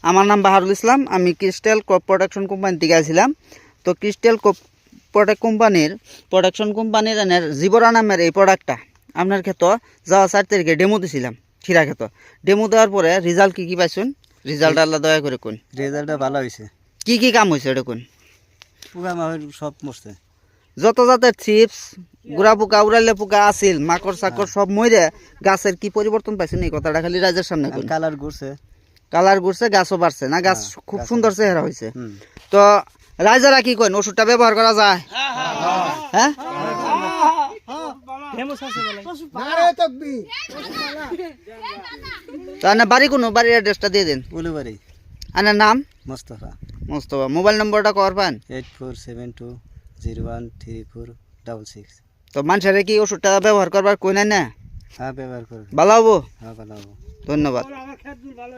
আমার নাম বাহারুল ইসলাম, আমি ক্রিস্টাল ক্রপ প্রোডাকশন কোম্পানি থেকে আসছিলাম। তো ক্রিস্টাল ক্রপ প্রোডাকশন কোম্পানির জীবরা নামের এই প্রোডাক্টটা আপনার ক্ষেত যাওয়া 4 তারিখে ডেমো দিছিলাম, খিরা ক্ষেত। ডেমো দেওয়ার পরে রেজাল্ট কী পাইছেন? রেজাল্ট আল্লাহ দয়া করে কোন। রেজাল্টটা ভালো হয়েছে। কি কাম হয়েছে এটা কোন? পোকা মাকড় সব মরছে। যত জাতের চিপস, গুড়া পোকা, উড়াইলে পোকা আসিল, মাকড় সাকড় সব মরে গাছের কি পরিবর্তন পাইছেন এই কথাটা খালি রাজের সামনে কোন। কালার ঘুরছে, কালার ঘুরছে, গাছও বাড়ছে না, গাছ খুব সুন্দর চেহারা হয়েছে। হুম। তো রাইজারা কি কইন, ওষুধটা ব্যবহার করা যায়? হ্যাঁ, তো আনে বাড়ি কোন, বাড়ির অ্যাড্রেসটা দিয়ে দেন। উলুবাড়ি, আনের নাম মোস্তফা। মোস্তফা। মোবাইল নম্বরটা কর পান? 8472013466। তো মানুষের কি ওষুধটা ব্যবহার করবার কই নাই না? হ্যাঁ, ব্যবহার করবে। ভালো হবো, হ্যাঁ, ভালো হবো। ধন্যবাদ।